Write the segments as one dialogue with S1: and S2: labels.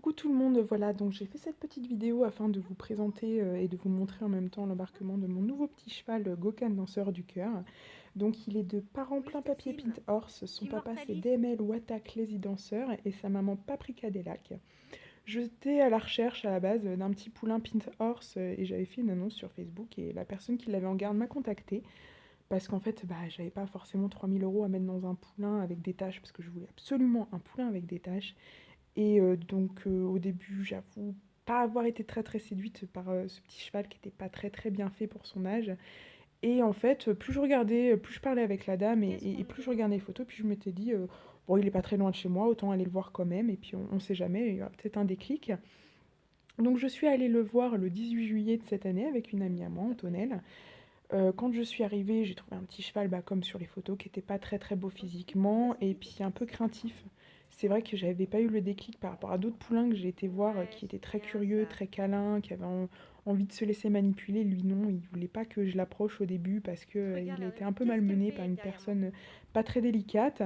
S1: Coucou tout le monde, voilà, donc j'ai fait cette petite vidéo afin de vous présenter et de vous montrer en même temps l'embarquement de mon nouveau petit cheval Gokhan danseur du cœur. Donc il est de parents plein papier Pint Horse, son papa c'est
S2: Immortalise.
S1: DML Watak Lazy Dancer et sa maman Paprika Delac. J'étais à la recherche à la base d'un petit poulain Pint Horse et j'avais fait une annonce sur Facebook et la personne qui l'avait en garde m'a contacté parce qu'en fait j'avais pas forcément 3000 € à mettre dans un poulain avec des tâches parce que je voulais absolument un poulain avec des tâches. Et donc au début, j'avoue pas avoir été très très séduite par ce petit cheval qui était pas très très bien fait pour son âge. Et en fait, plus je regardais, plus je parlais avec la dame
S2: Qu'est-ce
S1: et
S2: qu'on
S1: plus je
S2: dit?
S1: regardais les photos, puis je m'étais dit, bon, il est pas très loin de chez moi, autant aller le voir quand même. Et puis on sait jamais, il y aura peut-être un déclic. Donc je suis allée le voir le 18 juillet de cette année avec une amie à moi, Antonelle. Quand je suis arrivée, j'ai trouvé un petit cheval, comme sur les photos, qui était pas très très beau physiquement et puis un peu craintif. C'est vrai que j'avais pas eu le déclic par rapport à d'autres poulains que j'ai été voir
S2: Ouais,
S1: qui étaient
S2: c'est
S1: très
S2: bien
S1: curieux,
S2: ça.
S1: très câlins, qui avaient envie de se laisser manipuler. Lui, non, il voulait pas que je l'approche au début parce que
S2: Regarde
S1: il a
S2: là,
S1: été un peu
S2: qu'est-ce qu'elle
S1: malmené par
S2: fait
S1: une
S2: derrière moi?
S1: personne pas très délicate.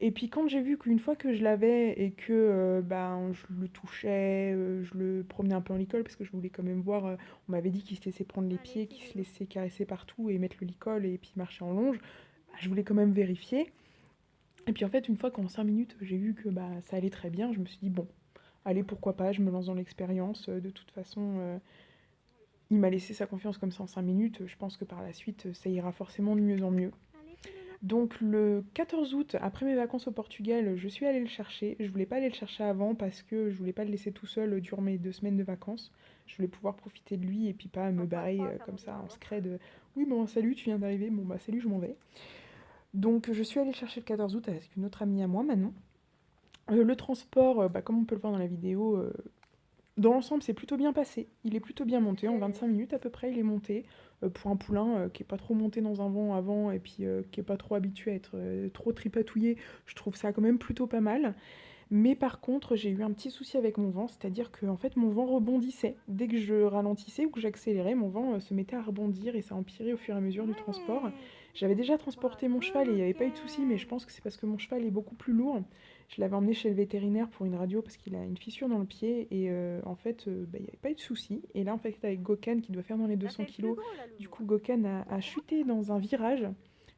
S1: Et puis quand j'ai vu qu'une fois que je l'avais et que je le touchais, je le promenais un peu en licol parce que je voulais quand même voir, on m'avait dit qu'il se laissait prendre les
S2: Allez,
S1: pieds,
S2: petit
S1: qu'il se
S2: doudou.
S1: laissait caresser partout et mettre le licol et puis marcher en longe. Je voulais quand même vérifier. Et puis en fait, une fois qu'en 5 minutes, j'ai vu que ça allait très bien, je me suis dit, bon, allez, pourquoi pas, je me lance dans l'expérience. De toute façon, il m'a laissé sa confiance comme ça en 5 minutes. Je pense que par la suite, ça ira forcément de mieux en mieux.
S2: Allez, petit doudou.
S1: Donc le 14 août, après mes vacances au Portugal, je suis allée le chercher. Je voulais pas aller le chercher avant parce que je voulais pas le laisser tout seul durant mes 2 semaines de vacances. Je voulais pouvoir profiter de lui et puis pas me
S2: Sympa,
S1: barrer
S2: ça
S1: comme
S2: mange
S1: ça en
S2: lourd, hein.
S1: scred. Oui, bon, salut, tu viens d'arriver. Bon, bah salut, je m'en vais. Donc je suis allée le chercher le 14 août avec une autre amie à moi, Manon. Le transport, comme on peut le voir dans la vidéo, dans l'ensemble, c'est plutôt bien passé. Il est plutôt bien monté. En 25 minutes à peu près, il est monté. Pour un poulain qui est pas trop monté dans un vent avant et puis qui est pas trop habitué à être trop tripatouillé, je trouve ça quand même plutôt pas mal. Mais par contre, j'ai eu un petit souci avec mon vent, c'est-à-dire que en fait, mon vent rebondissait. Dès que je ralentissais ou que j'accélérais, mon vent se mettait à rebondir et ça empirait au fur et à mesure du transport.
S2: Ouais.
S1: J'avais déjà transporté mon cheval et il
S2: Bravo,
S1: n'y avait pas eu de souci, mais je
S2: Gokhan.
S1: pense que c'est parce que mon cheval est beaucoup plus lourd. Je l'avais emmené chez le vétérinaire pour une radio parce qu'il a une fissure dans le pied et en fait, il n'y avait pas eu de souci. Et là, en fait, avec Gokhan qui doit faire dans les
S2: Bah,
S1: 200
S2: fais le plus
S1: kilos,
S2: gros, là,
S1: du
S2: loulou.
S1: coup, Gokhan
S2: Bon
S1: a chuté
S2: courage.
S1: dans un virage.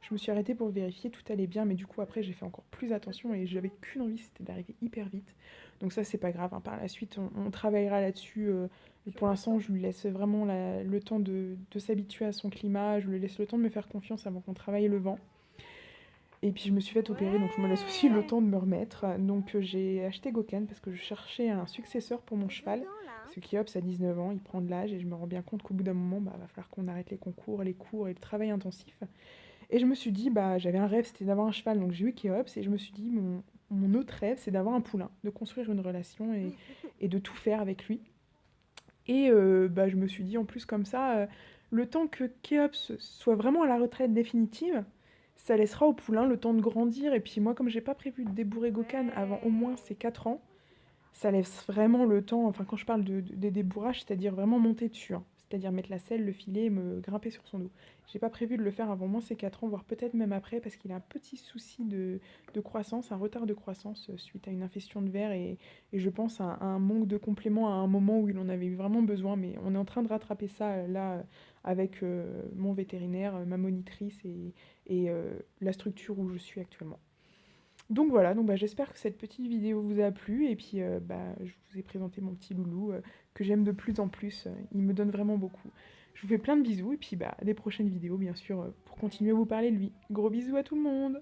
S1: Je me suis arrêtée pour vérifier, tout allait bien, mais du coup, après, j'ai fait encore plus attention et j'avais qu'une envie, c'était d'arriver hyper vite. Donc ça, c'est pas grave, hein. Par la suite, on travaillera là-dessus.
S2: Sur
S1: Pour
S2: le
S1: l'instant,
S2: temps.
S1: je lui laisse vraiment le temps de s'habituer à son climat, je lui laisse le temps de me faire confiance avant qu'on travaille le vent. Et puis je me suis fait opérer, donc je me laisse aussi le
S2: Ouais.
S1: temps de me remettre. Donc j'ai acheté Gokhan parce que je cherchais un successeur pour mon
S2: T'es
S1: cheval.
S2: dedans, là, hein?
S1: Parce que Kiops a 19 ans, il prend de l'âge et je me rends bien compte qu'au bout d'un moment, va falloir qu'on arrête les concours, les cours et le travail intensif. Et je me suis dit, j'avais un rêve, c'était d'avoir un cheval, donc j'ai eu Kiops et je me suis dit, mon autre rêve, c'est d'avoir un poulain, de construire une relation et de tout faire avec lui. Et je me suis dit en plus comme ça, le temps que Kéops soit vraiment à la retraite définitive, ça laissera au poulain le temps de grandir. Et puis moi, comme j'ai pas prévu de débourrer Gokhan avant au moins ses
S2: Ouais.
S1: 4 ans, ça laisse vraiment le temps, enfin quand je parle des débourrages, c'est-à-dire vraiment monter dessus, hein. C'est-à-dire mettre la selle, le filet, me grimper sur son dos. J'ai pas prévu de le faire avant moins ses 4 ans, voire peut-être même après, parce qu'il a un petit souci de croissance, un retard de croissance suite à une infection de verre et je pense à un manque de compléments à un moment où il en avait eu vraiment besoin. Mais on est en train de rattraper ça là avec mon vétérinaire, ma monitrice et la structure où je suis actuellement. Donc voilà, j'espère que cette petite vidéo vous a plu et puis je vous ai présenté mon petit loulou que j'aime de plus en plus, il me donne vraiment beaucoup. Je vous fais plein de bisous et puis à des prochaines vidéos bien sûr pour continuer à vous parler de lui. Gros bisous à tout le monde!